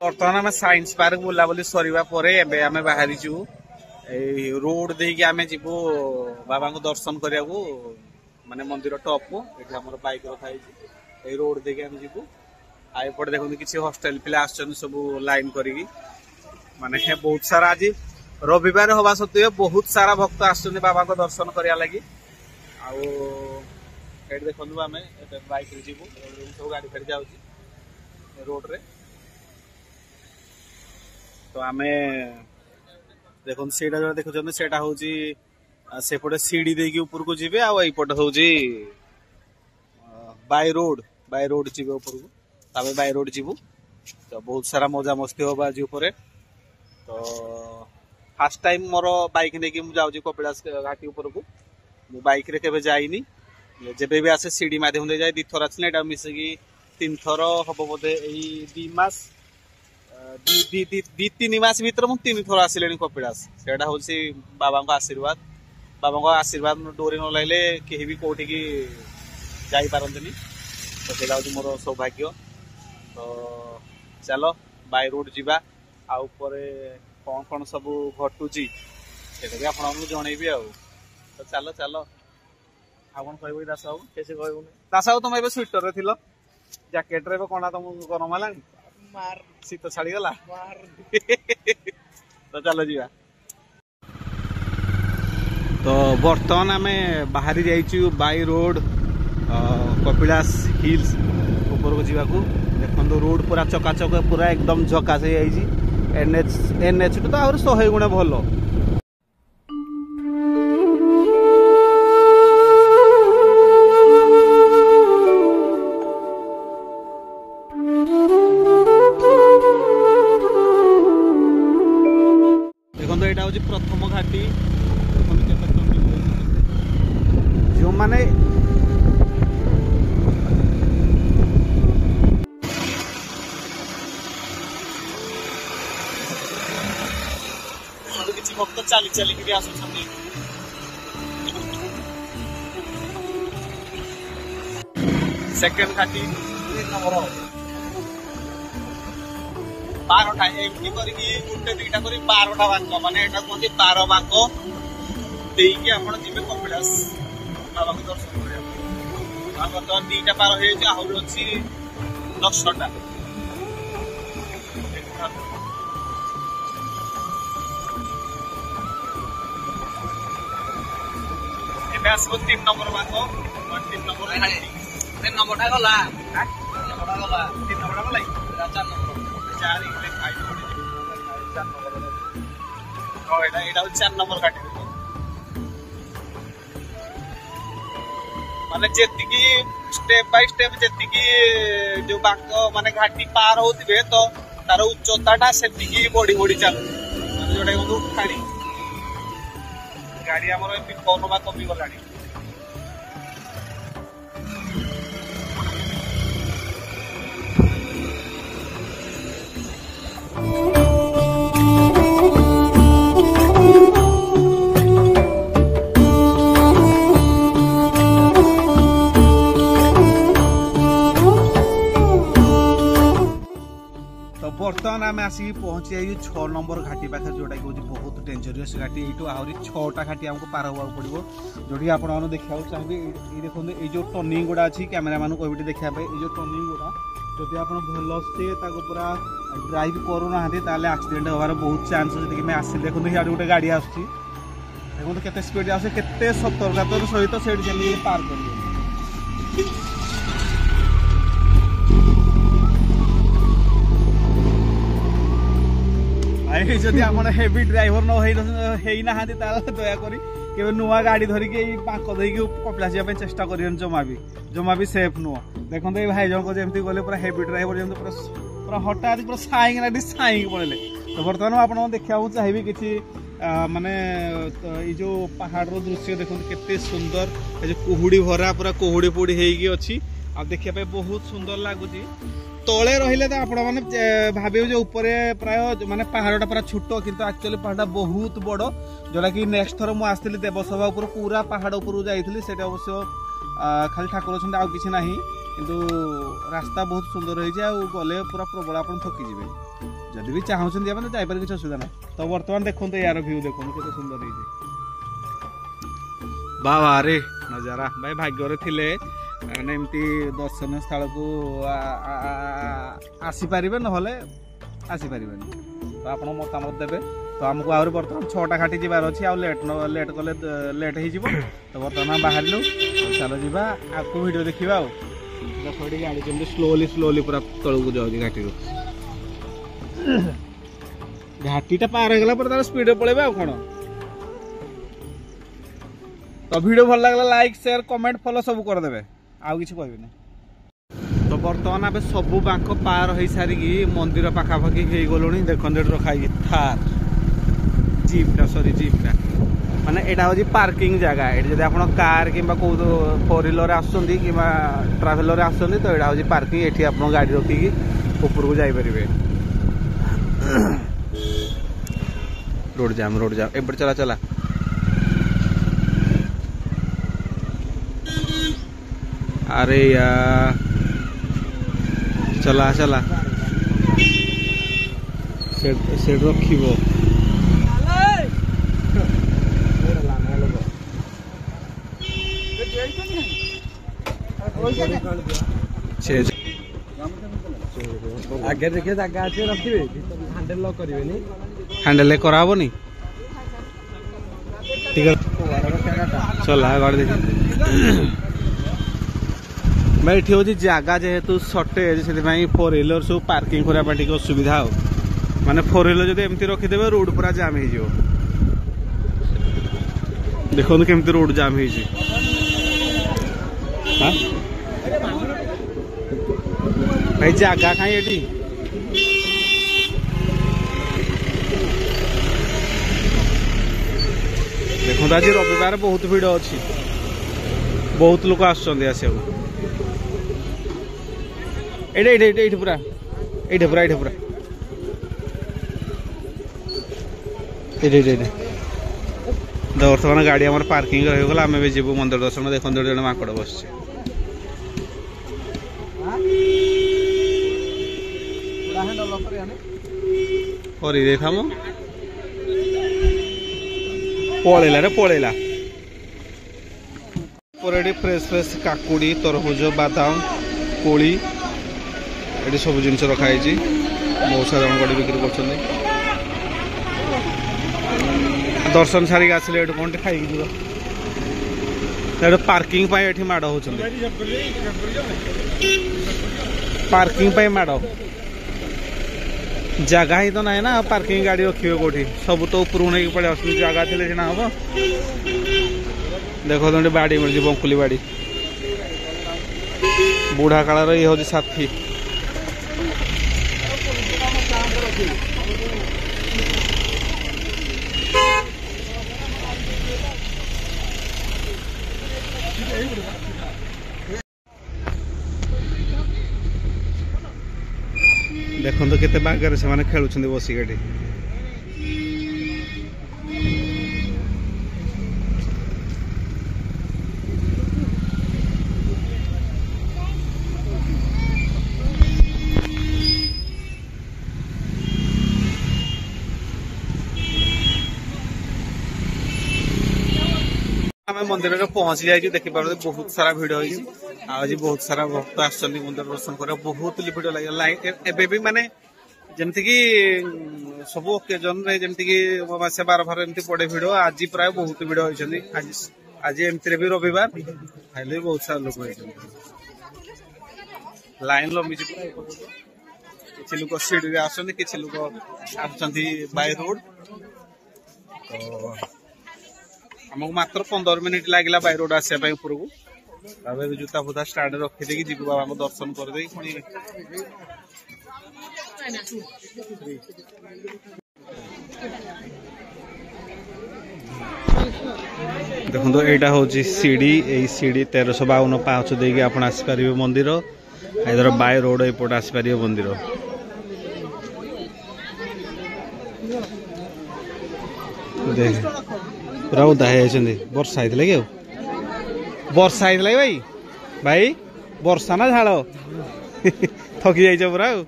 बर्तमान आम science park बुलाबुली सरिबा परे एबे आमे बाहरी छु ए रोड देकी आमे जीवु बाबा को दर्शन करिया को माने मंदिर टॉप को एठी हमर बाइक रखा है ए रोड देकी आमे जीवु आइ पड़ देखो किसी हॉस्टल पिला आछन सब लाइन करी माने बहुत सारा आज रविवार हवा सत्वे बहुत सारा भक्त आछन बाबा को दर्शन करिया लगी आउ एठी देखनु आमे बाइक रे जीवु सब गाड़ी खड़ी जाउची रोड रे तो आमे देखो सेटा जो देखुछन सेटा होची सेपटे सीडी देकी ऊपर को जिबे आ एई पटे होची बाय रोड जिबे ऊपर को ताबे बाय रोड जिबु तो बहुत सारा मजा मस्ती होबा जी ऊपर तो फर्स्ट टाइम मोर बाइक नेकी मु जाउची कपिलास घाटी ऊपर को मु बाइक रे केबे जाईनी जेबे भी आसे सीडी माध्यम दे जाय दी थोर आछले एटा मिसकी 3 थोर हबो बोधे एई 2 मास दी 3 मास भीतर मु 3 थोर आसिलेनी कपिलास सेटा होची बाबा को आशीर्वाद डोरी न लाइले केही भी कोठी की जाई पारंतनी तो सेटा होची मोर सौभाग्य तो चलो बाय रोड जीवा आ ऊपर कौन सब घटुची सेटा भी आपण जणैबी आ तो चलो चलो आपन कहबो दास बाबू कैसे कहबो दास बाबू तुम एबे स्वेटर रे थिलो जैकेट रे कोना तुम गरम हलानी मार शीत छाड़ी गला मार तो चलो जीवा तो बर्तमान आमे बाहरी जाइछु बाय रोड कपिलास हिल्स ऊपर को जीवा को देखो रोड पूरा चकाचक पूरा एकदम झका से जाइछि एनएच तो आउर 100 गुणा भलो देखो तो एटा होछि प्रथम घाटी जो माने भक्त चाली चाली के आसुछन्ती सेकंड घाटी नंबर 12टा एमटी करके गुटे दुईटा करी 12टा बांक माने एटा कोंती 12 बांक देकी आपण जिबे कपिलास बाबा को दर्शन करिया आ तो दुईटा पार हे जे आहुर अछि 10टा आसो 3 नंबर बाको 3 नंबर 3 नंबर टा गला 3 नंबर गला 3 नंबर गला 4 नंबर 4 इले खाइ 4 नंबर ओ एटा 4 नंबर काटी माने जेति की स्टेप बाय स्टेप जेति की जो बाको माने घाटी पार होतिबे तो तार उच्चताटा सेति की बॉडी बॉडी चल माने जोडा को उठाड़ी गाड़ी हमर कौन बा कमी गलानी बर्तमान आम आसिक पहुंची आई 6 नंबर घाटी पाखे जोटा कि बहुत डेंजरियस घाटी यू आहरी 6टा घाटी आमको पार होगा पड़ो जोटी आप देखा चाहिए ये देखो ये जो टर्निंग गुड़ा अच्छी कैमेरा मान को देखा जो टर्निंग गुड़ा जदि आप भल से पूरा ड्राइव करूना एक्सीडेंट होवार बहुत चान्स अच्छे आसिल देखो यहाँ गोटे गाड़ी आसूँ देखो केते स्पीड आस के सतर्कतार सहित से पार कर जदि आप हेवी ड्राइवर नहींना दयाक नुआ गाड़ी धरिकी पाक देकी कपिलास जावाई चेष्टा कर जमा भी सेफ नुह देखो ये भाई जन जमी गले पूरा हेवी ड्राइवर जमी पूरा हठात पूरा साइंग पड़े तो बर्तमान आप देखा चाहिए किसी माने जो पहाड़ दृश्य देखो केते सुंदर कुहुड़ी भरा पूरा कुहुड़ी पुड़ी होगी अच्छी आ देखा बहुत सुंदर लगुच तले रहिले तो आपण माने भाबे जो ऊपर प्राय माने पहाड़टा पूरा छोट किंतु एक्चुअली पहाड़टा बहुत बड़ जोटा कि नेक्स्ट थर मु देवसभा ऊपर पूरा पहाड़ ऊपर जाइली सेटा अवश्य खाली ठाकुर छन आ किछि नाही किंतु रास्ता बहुत सुंदर होइए गले पूरा प्रबल आप थकिजे जदि भी चाहते मैंने जापर किसी असुविधा ना तो बर्तमान देखो यार व्यू देखो केते सुंदर होइए बाबा रे नजारा भाई भाग्य थिले मैंने एमती दर्शन स्थल को आसीपर ना आसीपर तो आप मतामत देवे तो आमको आहरी बर्तमान 6टा घाटी जीवार अच्छी आउ लेट कले लेट हो तो बर्तमान बाहर चलो जी आपको वीडियो देखा देखो गाड़ी जमी स्लोली पूरा तलू जाऊँगी घाटी घाटीटा पार हो गला तार स्पीड पड़े आउ कौन तो वीडियो भल लगला लाइक शेयर कमेंट फॉलो सब करदे आउ किसी कहबे तो बर्तमान आम सबू बांक पार हो सारिकी मंदिर पाखापाखि हो गलुणी देखते रखाई थार जीपटा सॉरी जीपटा माने एटा हो पार्किंग जगह ये जब आप कार कि फोर व्हीलर आसुँच कि ट्राभेलर आसुँच तो यहाँ हूँ पार्किंग ये आप गाड़ी रखिकी ऊपर को जापर रोड जाम एपट चला चला अरे यार चला चला सेट रखिबो आगे देखिए जगह अच्छे रखिए हैंडल लॉक करिवेनी हैंडल कराबनी ठीक है चला गाड़ी देखिए भाई ये जगह जेहेतु सर्टेज से 4 व्हीलर सब पार्किंग करने असुविधा हो माने 4 व्हीलर जब एमती रखिदे रोड पूरा जाम हो देखो केमती रोड जाम हो भाई जगह कहीं ये देखो आज रविवार बहुत भीड़ अच्छी बहुत लोग आसो ये पूरा ये पूरा बर्तमान गाड़ी आम पार्किंग रहीगला आम भी जीव मंदिर दर्शन देखो जन माकड़ बस पलैला रे पलैला फ्रेश फ्रेश काकुड़ी तरबुज बादाम कोली ये सब जिन रखाई बहुत सारा गाड़ी बिक्री कर दर्शन सारिक आसिले ये कौन खाई पार्किंग ये माड़ हो पार्किंग माड़ जगह ही तो ना ना पार्किंग गाड़ी रखिए कौटी सब तो ऊपर नहीं पड़े आस जगह थे सीना हम देख तो बाड़ी मिली बंकुली बाड़ी बुढ़ा काल ये हूँ साथी देखो तो केते बागर से माने खेलुछंदी बसिकाटी मंदिर में पहुंची जाए देखी पार बहुत सारा भिड़ हो आज बहुत सारा भक्त आसर मंदिर दर्शन कर बहुत भिड़ लगे एबे भी माने जमती कि सब ओकेजन जमती कि अमावास्या 12 एमती पड़े भिड़ आज प्राय बहुत भिड़ होती आज एमती भी रविवार खाइले बहुत सारा लोग लाइन लंबी किसी लोग सीढ़ी आसुँच किसी लोग बाय रोड तो आमको मात्र 15 मिनिट लगे बाय रोड आसापी ऊपर को जूता फुता स्टार्ट रखीदे जी बाबा को दर्शन करदे देखो यहाँ हूँ सीढ़ी यही सीढ़ी 1352 पाँच देगी आप आसपारे मंदिर इधर बाय रोड एपट आसपारे मंदिर पूरा उदा है वर्षा होता कि वर्षा होता भाई भाई ବର୍ଷା ନା ଝାଳ ଥକି ଯାଇଛ ପୁରା ଆଉ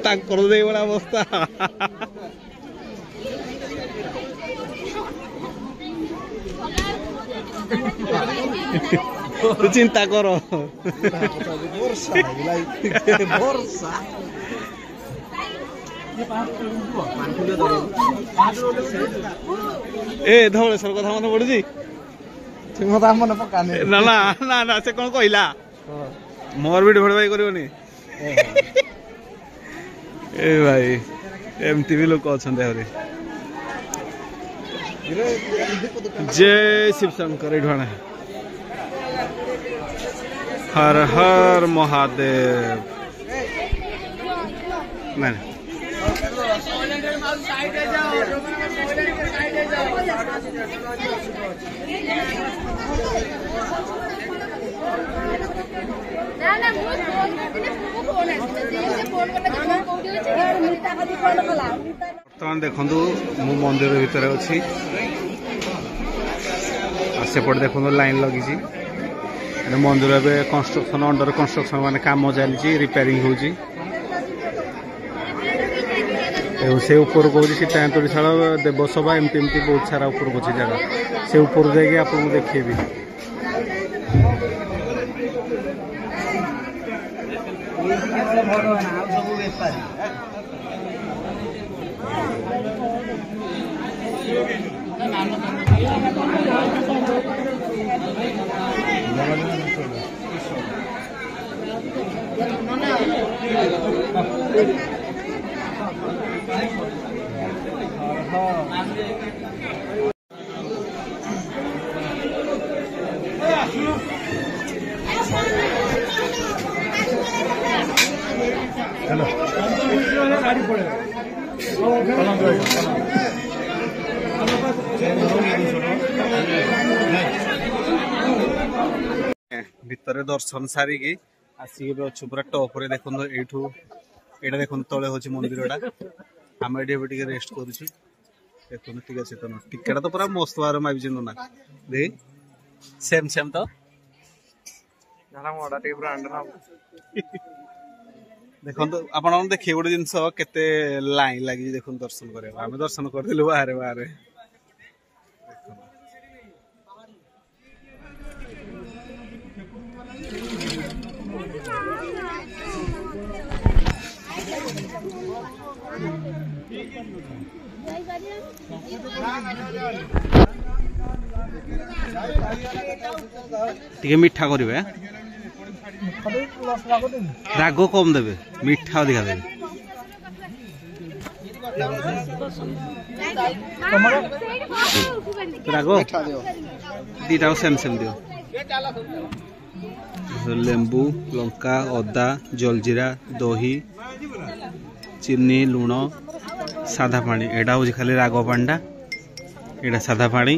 ତାଙ୍କର ସେଇଭଳିଆ ଅବସ୍ଥା ତୁ ଚିନ୍ତା କର ଏ ଧବଳେଶ୍ୱର କଥା ମନେ ପଡୁଛି ନା ନା ନା ନା ସେ କଣ କହିଲା ମୋର ବି ଢୋଳ ଭାଇ କରିବନି ଏ ଭାଇ ଏମିତି ବି ଲୋକ ଅଛନ୍ତି ଆହୁରି जय शिव शंकर ढोणा हर हर महादेव नहीं बर्तमान देखु मु मंदिर भितर अच्छी सेपटे देखो लाइन लगी मंदिर ए कंस्ट्रक्शन अंडर कंस्ट्रक्शन माने काम चलती रिपेयरिंग होची से ऊपर को सीतातोड़ीशाल देवसभा एमती एमती बहुत सारा ऊपर को जगह से ऊपर जाकि आपको देखिए भितर दर्शन सारिकी आसिक अच्छु पूरा टॉप रे देखो एठू एटा देखो तले होची मंदिरटा आम एठी टिके रेस्ट करूची देखो ठीक আছে তো টিকেটা তো পুরা মস্ত আর মাইবি জিনো না দে সেম সেম তো নালা মোডা টিকে পুরা अंडर না देखो तो आपण देखिए गोटे जिनस केते लाइन लगी देखो दर्शन करे आम दर्शन करथिलु बाहरे बाहरे टिके मीठा करिवे राग कम देवे मीठा अधिका देवे राग दीटा सेम सेम दियो लेंबू लंका अदा जलजीरा दही चीनी लुण साधा पानी एटा हूँ खाली राग पानीटा एटा साधा पानी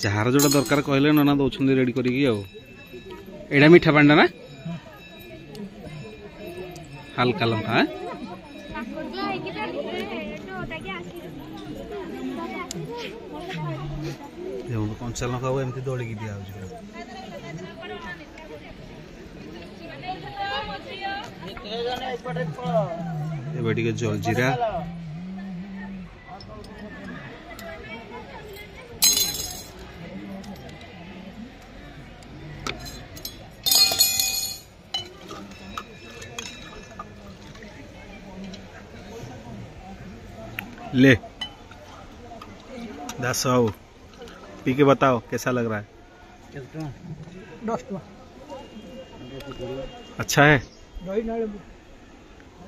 जार जोटा दरकार कहले नना दौरान रेडी करी एटा मीठा पानी ना हल्का लंका कंचा लंका एमती दौड़ी दिया जलजीरा ले दास पी के बताओ कैसा लग रहा है 10 अच्छा है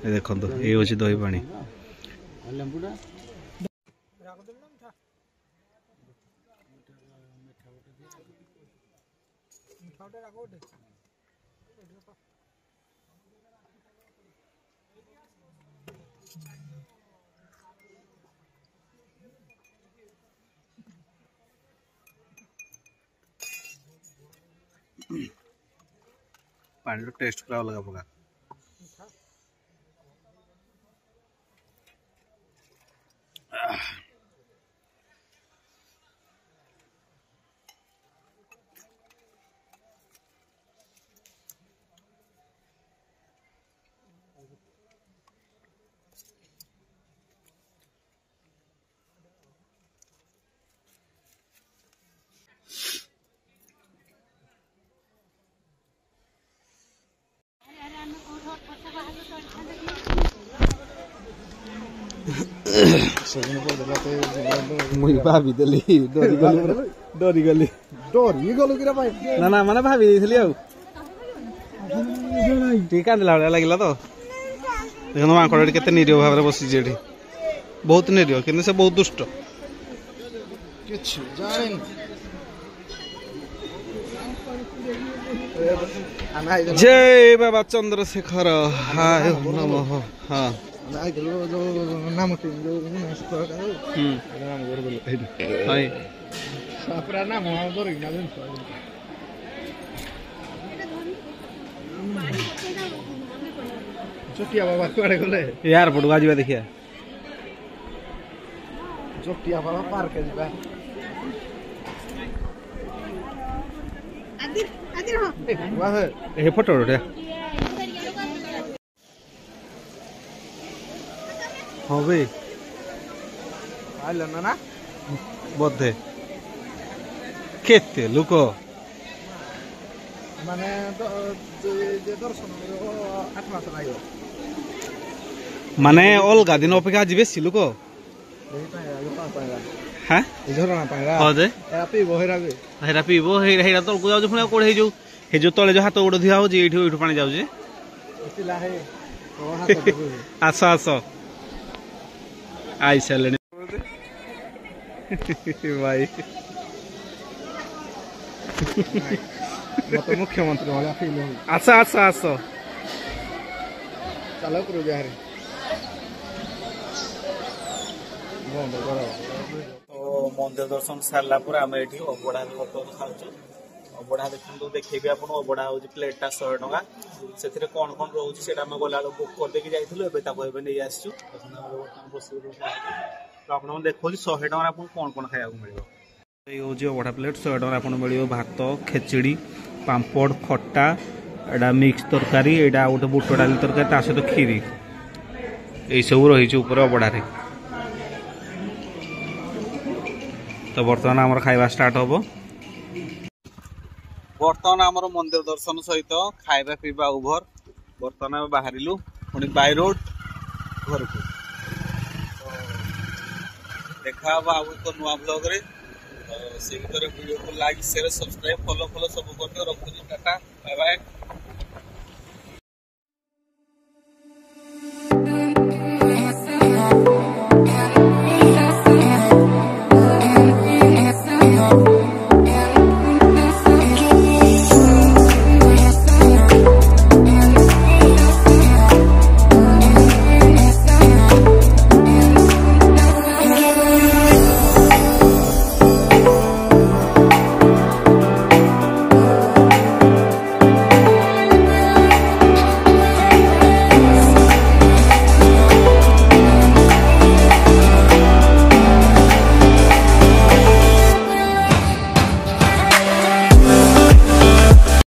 ये देखो तो ये होची दही पानी पानी रो टेस्ट पूरा अलग प्रकार मुई भाभी देली डरी गली ना ना माने भाभी देली आउ ठीक कांदला लागला तो देखो माकड़ केते निरीह भाव बसी बहुत निरीह कि से बहुत दुष्ट जय बाबा चंद्रशेखर हाय नमः हाँ नाम चोटिया बाबा कुआड़े गले एयरपोर्ट को आजिबा देखिया चोटिया बाबा पार्क जिबा आदि हो वाह ए फोटो उठा हाँ भाई ना बोधे केते लोक माने दर्शन माने अलगा दिन अपेक्षा आज बेसी लोक हाँ हेरा पीब हेरा तलक जाऊ पुणी कौड़े जो तले जो हाथ गोड़ धुआ हो पानी जाऊे आस आस आई सारे भाई मत मुख्यमंत्री वाला फील आस आस आस चलो करू बिहारी तो मंदिर दर्शन सारा पर आम ये अबड़ा बर्तमान खाऊ अबड़ा देखो देखी आप अबड़ा हूँ प्लेटा 100 टका से कौन कौन रोचे से गला बुक करदे जाइलु नहीं आसचु तो आप देखो 100 टका आप कौन कौन खाया मिले ये हूँ अबड़ा प्लेट 100 टका आप मिल भात खेचड़ी पापड़ खट्टा एटा मिक्स तरकारी एटा गोटे बुट डाली तरकारी ता सहित खीरी यही सब रही अबड़ा तो बर्तमान आमर खाइबा स्टार्ट हम बर्तमान आमर मंदिर दर्शन सहित खाइबा पीवा ओभर बर्तमान बाहर पुणी बाय रोड घर को देखा आउ एक नुआ ब्लॉग रे से भितर वीडियो को लाइक शेयर सब्सक्राइब फॉलो सब कर रखुची टाटा बाय बाय।